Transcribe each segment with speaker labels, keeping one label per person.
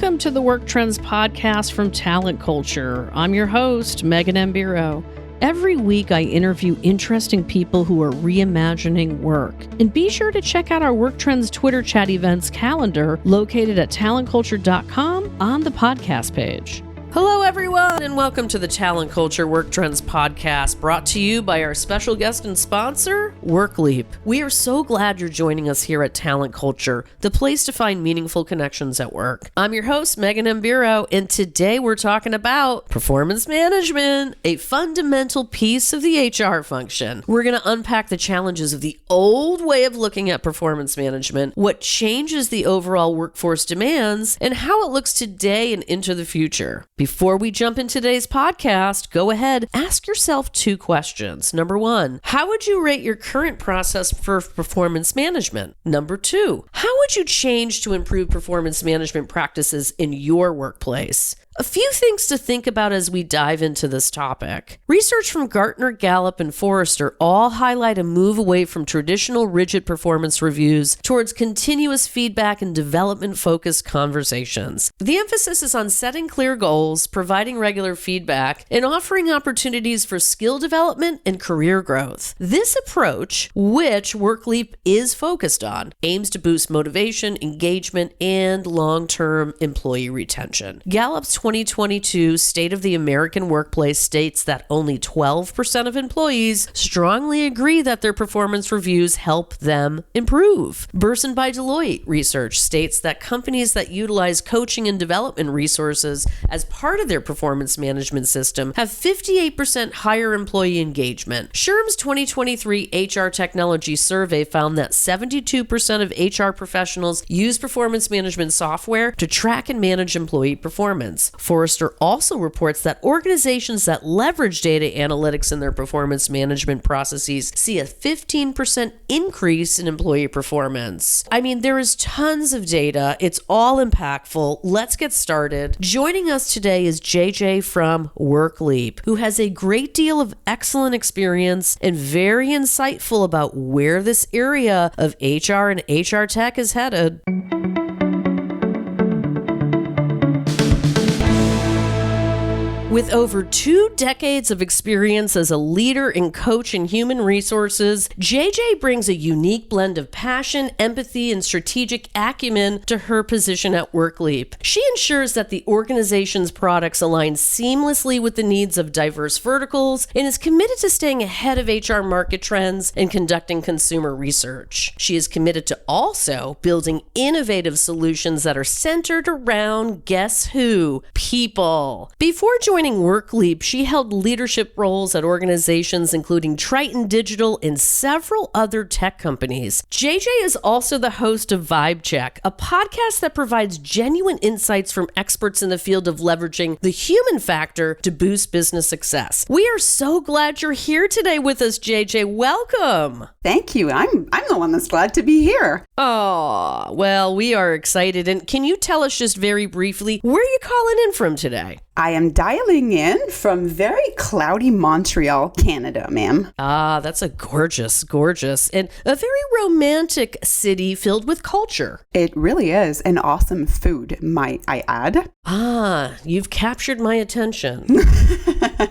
Speaker 1: Welcome to the Work Trends podcast from Talent Culture. I'm your host, Megan Mbiro. Every week, I interview interesting people who are reimagining work. And be sure to check out our Work Trends Twitter chat events calendar located at talentculture.com on the podcast page. Hello, everyone, and welcome to the Talent Culture Work Trends podcast, brought to you by our special guest and sponsor, Workleap. We are so glad you're joining us here at Talent Culture, the place to find meaningful connections at work. I'm your host, Megan Mbiro, and today we're talking about performance management, a fundamental piece of the HR function. We're going to unpack the challenges of the old way of looking at performance management, what changes the overall workforce demands, and how it looks today and into the future. Before we jump into today's podcast, go ahead, ask yourself two questions. Number one, how would you rate your current process for performance management? Number two, how would you change to improve performance management practices in your workplace? A few things to think about as we dive into this topic. Research from Gartner, Gallup, and Forrester all highlight a move away from traditional rigid performance reviews towards continuous feedback and development-focused conversations. The emphasis is on setting clear goals, providing regular feedback, and offering opportunities for skill development and career growth. This approach, which Workleap is focused on, aims to boost motivation, engagement, and long-term employee retention. Gallup's 2022 State of the American Workplace states that only 12% of employees strongly agree that their performance reviews help them improve. Burson by Deloitte research states that companies that utilize coaching and development resources as part of their performance management system have 58% higher employee engagement. SHRM's 2023 HR Technology Survey found that 72% of HR professionals use performance management software to track and manage employee performance. Forrester also reports that organizations that leverage data analytics in their performance management processes see a 15% increase in employee performance. I mean, there is tons of data. It's all impactful. Let's get started. Joining us today is JJ from Workleap, who has a great deal of excellent experience and very insightful about where this area of HR and HR tech is headed. With over 2 decades of experience as a leader and coach in human resources, JJ brings a unique blend of passion, empathy, and strategic acumen to her position at Workleap. She ensures that the organization's products align seamlessly with the needs of diverse verticals and is committed to staying ahead of HR market trends and conducting consumer research. She is committed to also building innovative solutions that are centered around, guess who? People. Before joining Workleap, she held leadership roles at organizations including Triton Digital and several other tech companies. JJ is also the host of Vibe Check, a podcast that provides genuine insights from experts in the field of leveraging the human factor to boost business success. We are so glad you're here today with us, JJ. Welcome.
Speaker 2: Thank you. I'm the one that's glad to be here.
Speaker 1: Oh, well, we are excited. And can you tell us just very briefly, where are you calling in from today?
Speaker 2: I am dialing in from very cloudy Montreal, Canada, ma'am.
Speaker 1: Ah, that's a gorgeous, and a very romantic city filled with culture.
Speaker 2: It really is. And awesome food, might I add.
Speaker 1: Ah, you've captured my attention.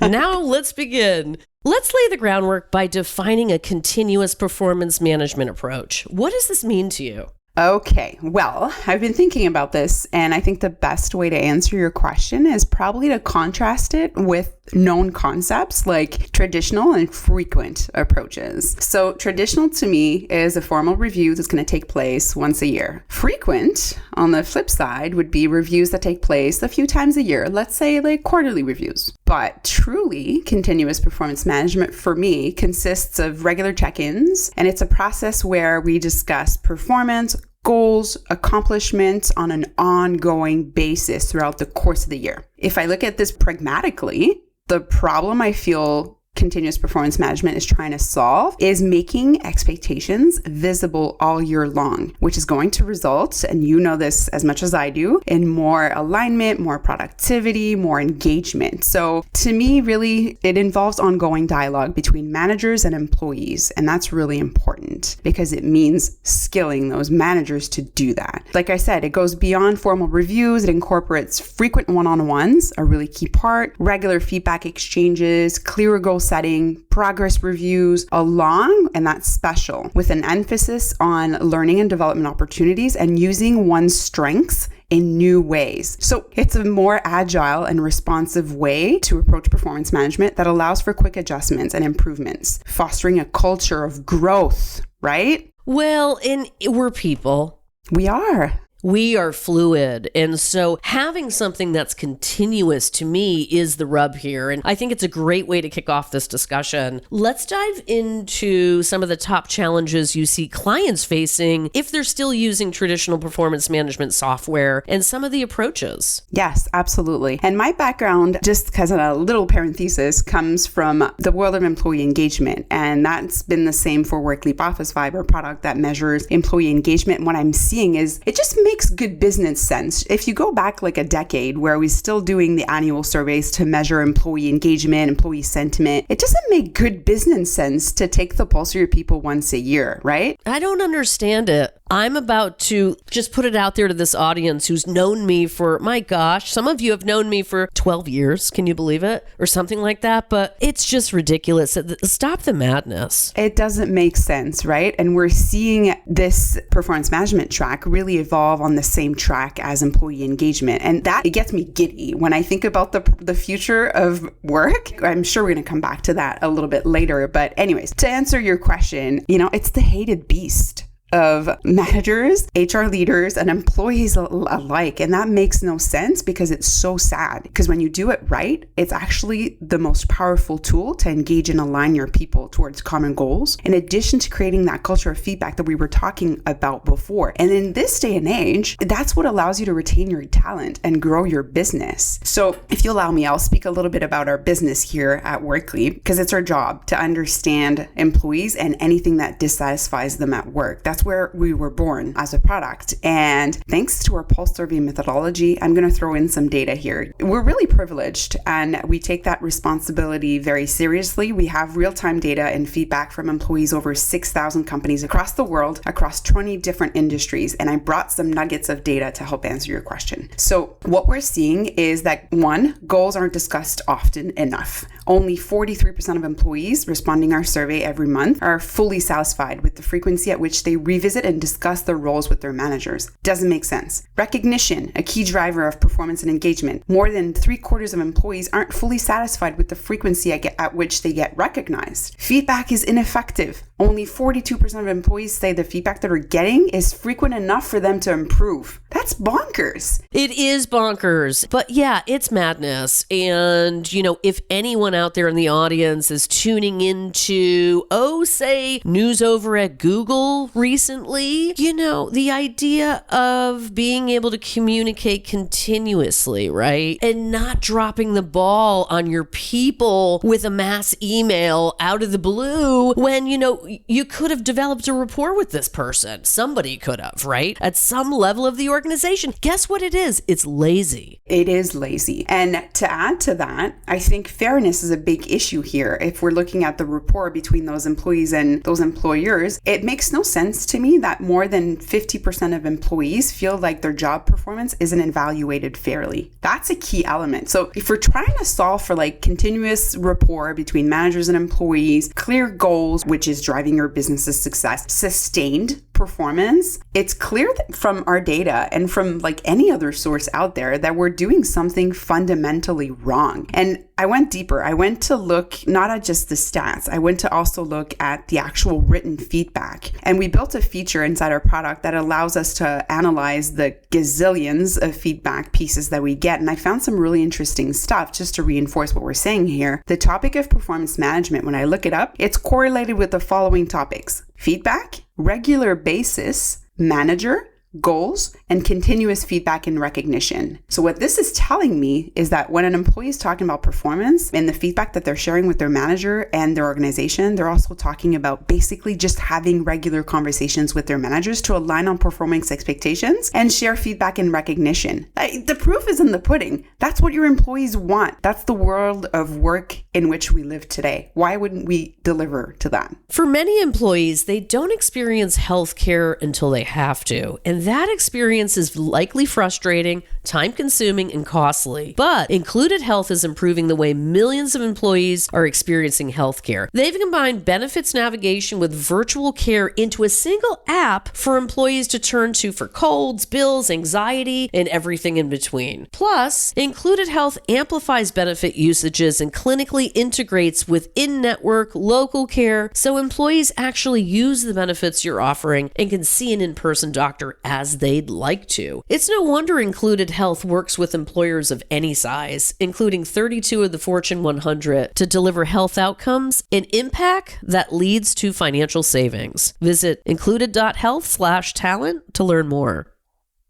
Speaker 1: Now let's begin. Let's lay the groundwork by defining a continuous performance management approach. What does this mean to you?
Speaker 2: Okay, well, I've been thinking about this, and I think the best way to answer your question is probably to contrast it with known concepts like traditional and frequent approaches. So traditional to me is a formal review that's going to take place once a year. Frequent, on the flip side, would be reviews that take place a few times a year, let's say like quarterly reviews. But truly, continuous performance management for me consists of regular check-ins, and it's a process where we discuss performance, goals, accomplishments on an ongoing basis throughout the course of the year. If I look at this pragmatically, the problem I feel continuous performance management is trying to solve is making expectations visible all year long, which is going to result, and you know this as much as I do, in more alignment, more productivity, more engagement. So to me, really, it involves ongoing dialogue between managers and employees. And that's really important because it means skilling those managers to do that. Like I said, it goes beyond formal reviews. It incorporates frequent one-on-ones, a really key part, regular feedback exchanges, clearer goal setting, progress reviews, along, and that's special, with an emphasis on learning and development opportunities and using one's strengths in new ways. So it's a more agile and responsive way to approach performance management that allows for quick adjustments and improvements, fostering a culture of growth, right?
Speaker 1: Well, and we're people.
Speaker 2: We are.
Speaker 1: We are fluid. And so having something that's continuous to me is the rub here. And I think it's a great way to kick off this discussion. Let's dive into some of the top challenges you see clients facing if they're still using traditional performance management software and some of the approaches.
Speaker 2: Yes, absolutely. And my background, just because of a little parenthesis, comes from the world of employee engagement. And that's been the same for Workleap Office Fiber product that measures employee engagement. And what I'm seeing is it just makes good business sense. If you go back like a decade where we're still doing the annual surveys to measure employee engagement, employee sentiment, it doesn't make good business sense to take the pulse of your people once a year, right?
Speaker 1: I don't understand it. I'm about to just put it out there to this audience who's known me for, my gosh, some of you have known me for 12 years. Can you believe it? Or something like that. But it's just ridiculous. Stop the madness.
Speaker 2: It doesn't make sense, right? And we're seeing this performance management track really evolve on the same track as employee engagement. And that, it gets me giddy when I think about the future of work. I'm sure we're going to come back to that a little bit later. But anyways, to answer your question, it's the hated beast of managers, HR leaders, and employees alike. And that makes no sense because it's so sad. Because when you do it right, it's actually the most powerful tool to engage and align your people towards common goals, in addition to creating that culture of feedback that we were talking about before. And in this day and age, that's what allows you to retain your talent and grow your business. So if you allow me, I'll speak a little bit about our business here at Workleap, because it's our job to understand employees and anything that dissatisfies them at work. That's where we were born as a product. And thanks to our pulse survey methodology, I'm going to throw in some data here. We're really privileged and we take that responsibility very seriously. We have real-time data and feedback from employees over 6,000 companies across the world, across 20 different industries. And I brought some nuggets of data to help answer your question. So what we're seeing is that, one, goals aren't discussed often enough. Only 43% of employees responding our survey every month are fully satisfied with the frequency at which they revisit and discuss their roles with their managers. Doesn't make sense. Recognition, a key driver of performance and engagement. More than 3/4 of employees aren't fully satisfied with the frequency at which they get recognized. Feedback is ineffective. Only 42% of employees say the feedback that they're getting is frequent enough for them to improve. That's bonkers.
Speaker 1: It is bonkers. But yeah, it's madness. And, if anyone out there in the audience is tuning into, say, news over at Google recently, the idea of being able to communicate continuously, right? And not dropping the ball on your people with a mass email out of the blue when, you could have developed a rapport with this person. Somebody could have, right? At some level of the organization. Guess what it is? It's lazy.
Speaker 2: It is lazy. And to add to that, I think fairness is a big issue here. If we're looking at the rapport between those employees and those employers, it makes no sense to me that more than 50% of employees feel like their job performance isn't evaluated fairly. That's a key element. So if we're trying to solve for continuous rapport between managers and employees, clear goals, which is driving your business's success, sustained performance, it's clear that from our data and from any other source out there that we're doing something fundamentally wrong. And I went deeper. I went to look not at just the stats. I went to also look at the actual written feedback. And we built a feature inside our product that allows us to analyze the gazillions of feedback pieces that we get. And I found some really interesting stuff just to reinforce what we're saying here. The topic of performance management, when I look it up, it's correlated with the following topics: feedback, regular basis, manager, goals, and continuous feedback and recognition. So what this is telling me is that when an employee is talking about performance and the feedback that they're sharing with their manager and their organization, they're also talking about basically just having regular conversations with their managers to align on performance expectations and share feedback and recognition. The proof is in the pudding. That's what your employees want. That's the world of work in which we live today. Why wouldn't we deliver to that?
Speaker 1: For many employees, they don't experience healthcare until they have to, and that experience is likely frustrating, time-consuming, and costly. But Included Health is improving the way millions of employees are experiencing healthcare. They've combined benefits navigation with virtual care into a single app for employees to turn to for colds, bills, anxiety, and everything in between. Plus, Included Health amplifies benefit usages and clinically integrates with in-network local care so employees actually use the benefits you're offering and can see an in-person doctor as they'd like to. It's no wonder Included Health works with employers of any size, including 32 of the Fortune 100, to deliver health outcomes and impact that leads to financial savings. Visit included.health/talent to learn more.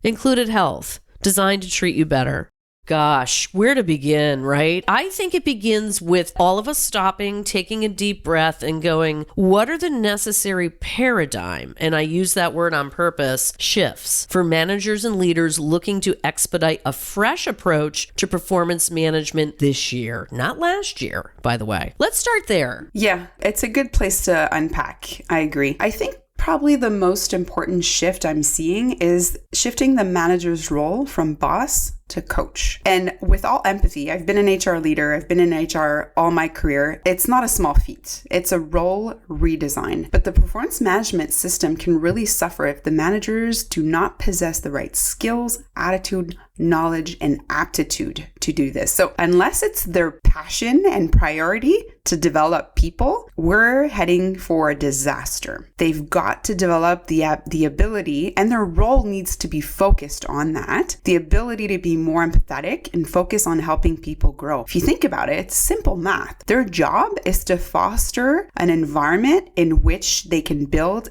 Speaker 1: Included Health, designed to treat you better. Gosh, where to begin, right? I think it begins with all of us stopping, taking a deep breath and going, what are the necessary paradigm, and I use that word on purpose, shifts for managers and leaders looking to expedite a fresh approach to performance management this year, not last year, by the way. Let's start there.
Speaker 2: Yeah, it's a good place to unpack. I agree. I think probably the most important shift I'm seeing is shifting the manager's role from boss to coach. And with all empathy, I've been an HR leader, I've been in HR all my career. It's not a small feat. It's a role redesign. But the performance management system can really suffer if the managers do not possess the right skills, attitude, knowledge, and aptitude to do this. So unless it's their passion and priority to develop people, we're heading for a disaster. They've got to develop the ability, and their role needs to be focused on that, the ability to be more empathetic and focus on helping people grow. If you think about it, it's simple math. Their job is to foster an environment in which they can build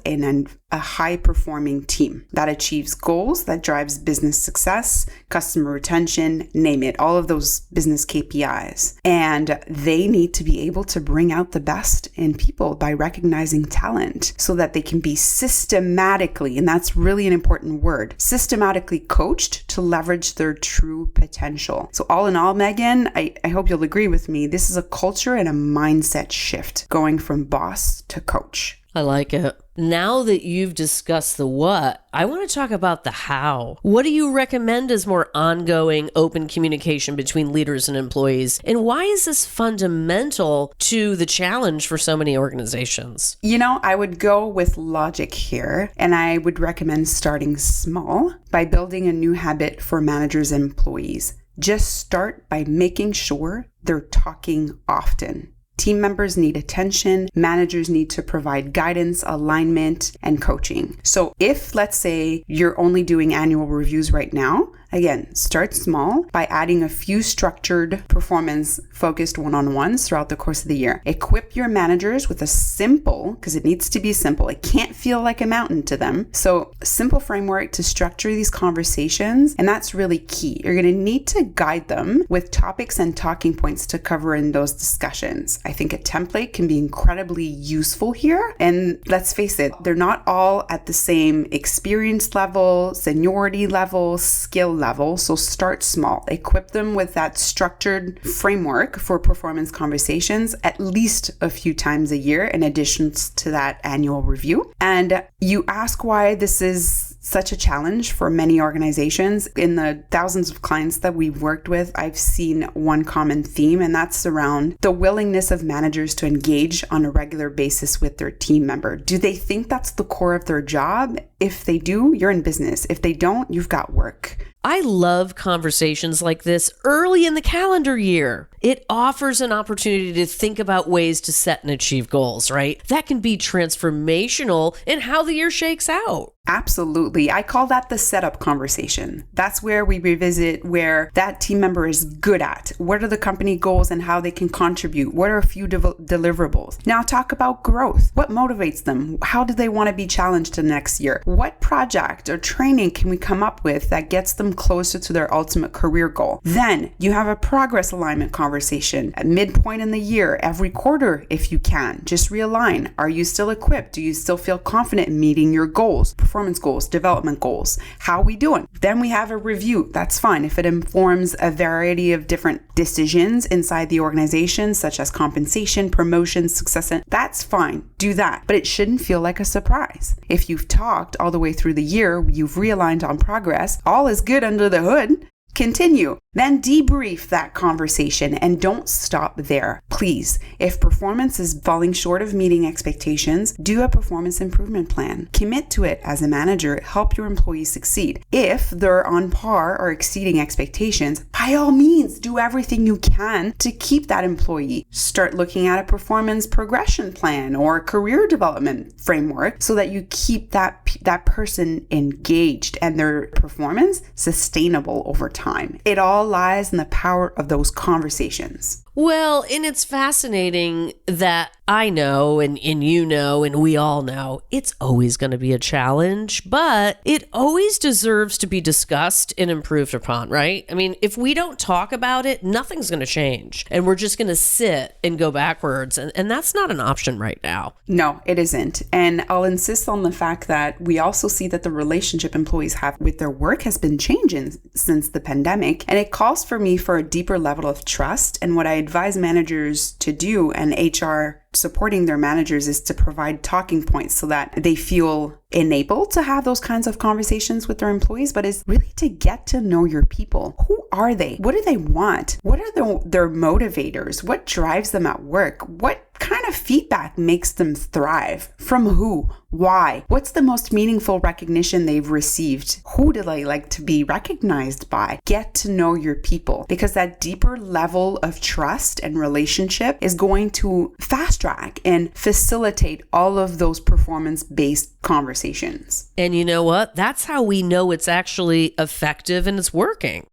Speaker 2: a high-performing team that achieves goals, that drives business success, customer retention, name it, all of those business KPIs. And they need to be able to bring out the best in people by recognizing talent so that they can be systematically, and that's really an important word, systematically coached to leverage their true potential. So all in all, Megan, I hope you'll agree with me. This is a culture and a mindset shift going from boss to coach.
Speaker 1: I like it. Now that you've discussed the what, I want to talk about the how. What do you recommend as more ongoing, open communication between leaders and employees? And why is this fundamental to the challenge for so many organizations?
Speaker 2: I would go with logic here, and I would recommend starting small by building a new habit for managers and employees. Just start by making sure they're talking often. Team members need attention. Managers need to provide guidance, alignment, and coaching. So if, let's say, you're only doing annual reviews right now, again, start small by adding a few structured performance-focused one-on-ones throughout the course of the year. Equip your managers with a simple, because it needs to be simple. It can't feel like a mountain to them. So a simple framework to structure these conversations, and that's really key. You're going to need to guide them with topics and talking points to cover in those discussions. I think a template can be incredibly useful here. And let's face it, they're not all at the same experience level, seniority level, skill level. So start small. Equip them with that structured framework for performance conversations at least a few times a year in addition to that annual review. And you ask why this is such a challenge for many organizations. In the thousands of clients that we've worked with, I've seen one common theme, and that's around the willingness of managers to engage on a regular basis with their team member. Do they think that's the core of their job? If they do, you're in business. If they don't, you've got work.
Speaker 1: I love conversations like this early in the calendar year. It offers an opportunity to think about ways to set and achieve goals, right? That can be transformational in how the year shakes out.
Speaker 2: Absolutely. I call that the setup conversation. That's where we revisit where that team member is good at. What are the company goals and how they can contribute? What are a few deliverables? Now talk about growth. What motivates them? How do they want to be challenged the next year? What project or training can we come up with that gets them closer to their ultimate career goal? Then you have a progress alignment conversation at midpoint in the year, every quarter if you can. Just realign. Are you still equipped? Do you still feel confident in meeting your goals, performance goals, development goals? How are we doing? Then we have a review. That's fine. If it informs a variety of different decisions inside the organization, such as compensation, promotion, succession, that's fine. Do that. But it shouldn't feel like a surprise. If you've talked all the way through the year, you've realigned on progress, all is good under the hood. Continue. Then debrief that conversation and don't stop there. Please, if performance is falling short of meeting expectations, do a performance improvement plan. Commit to it as a manager. Help your employees succeed. If they're on par or exceeding expectations, by all means, do everything you can to keep that employee. Start looking at a performance progression plan or a career development framework so that you keep that person engaged and their performance sustainable over time. It all lies in the power of those conversations.
Speaker 1: Well, and it's fascinating that I know and you know and we all know it's always going to be a challenge, but it always deserves to be discussed and improved upon, right? I mean, if we don't talk about it, nothing's going to change and we're just going to sit and go backwards. And that's not an option right now.
Speaker 2: No, it isn't. And I'll insist on the fact that we also see that the relationship employees have with their work has been changing since the pandemic. And it calls for me for a deeper level of trust. And what I advise managers to do, and HR supporting their managers, is to provide talking points so that they feel enabled to have those kinds of conversations with their employees, but is really to get to know your people. Who are they? What do they want? What are their motivators? What drives them at work? What kind of feedback makes them thrive? From who? Why? What's the most meaningful recognition they've received? Who do they like to be recognized by? Get to know your people, because that deeper level of trust and relationship is going to fast track and facilitate all of those performance-based conversations.
Speaker 1: And you know what? That's how we know it's actually effective and it's working.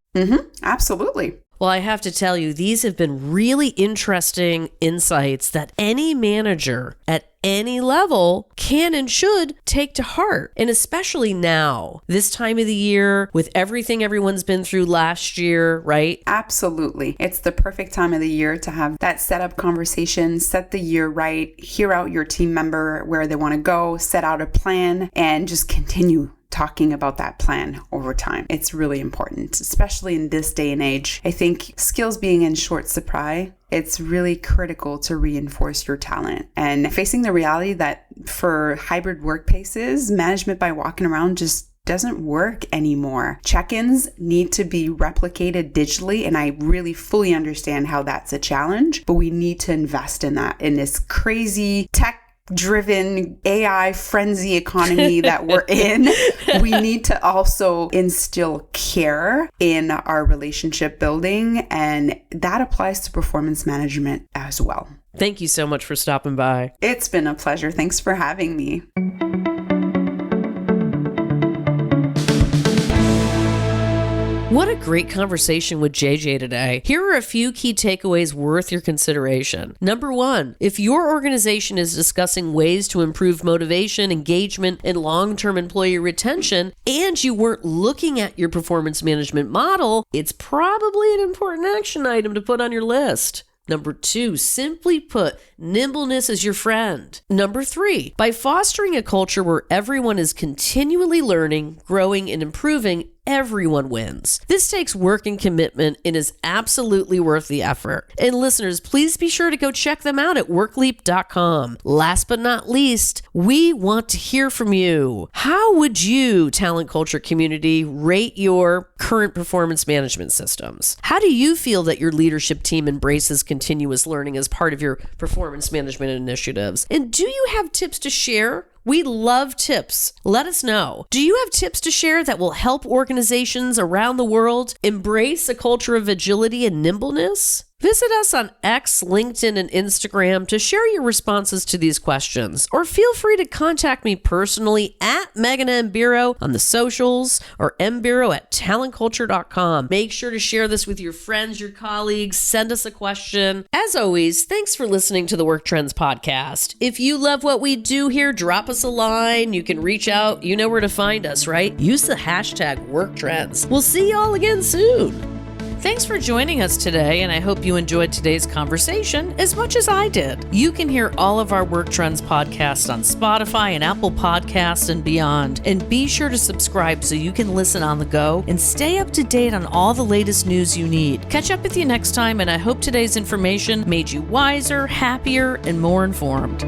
Speaker 2: Absolutely.
Speaker 1: Well, I have to tell you, these have been really interesting insights that any manager at any level can and should take to heart. And especially now, this time of the year, with everything everyone's been through last year, right?
Speaker 2: Absolutely. It's the perfect time of the year to have that setup conversation, set the year right, hear out your team member where they want to go, set out a plan, and just continue talking about that plan over time. It's really important, especially in this day and age. I think skills being in short supply, it's really critical to reinforce your talent. And facing the reality that for hybrid workplaces, management by walking around just doesn't work anymore. Check-ins need to be replicated digitally, and I really fully understand how that's a challenge, but we need to invest in that in this crazy tech-driven AI frenzy economy that we're in. We need to also instill care in our relationship building, and that applies to performance management as well.
Speaker 1: Thank you so much for stopping by.
Speaker 2: It's been a pleasure. Thanks for having me.
Speaker 1: What a great conversation with JJ today. Here are a few key takeaways worth your consideration. Number one, if your organization is discussing ways to improve motivation, engagement, and long-term employee retention, and you weren't looking at your performance management model, it's probably an important action item to put on your list. Number two, simply put, nimbleness is your friend. Number three, by fostering a culture where everyone is continually learning, growing, and improving, everyone wins. This takes work and commitment and is absolutely worth the effort. And listeners, please be sure to go check them out at workleap.com. Last but not least, we want to hear from you. How would you, talent culture community, rate your current performance management systems? How do you feel that your leadership team embraces continuous learning as part of your performance management initiatives? And do you have tips to share? We love tips. Let us know. Do you have tips to share that will help organizations around the world embrace a culture of agility and nimbleness? Visit us on X, LinkedIn, and Instagram to share your responses to these questions, or feel free to contact me personally at Megan M. Bureau on the socials or mbureau@talentculture.com. Make sure to share this with your friends, your colleagues, send us a question. As always, thanks for listening to the Work Trends Podcast. If you love what we do here, drop us a line. You can reach out. You know where to find us, right? Use the hashtag WorkTrends. We'll see y'all again soon. Thanks for joining us today, and I hope you enjoyed today's conversation as much as I did. You can hear all of our Work Trends podcasts on Spotify and Apple Podcasts and beyond. And be sure to subscribe so you can listen on the go and stay up to date on all the latest news you need. Catch up with you next time, and I hope today's information made you wiser, happier, and more informed.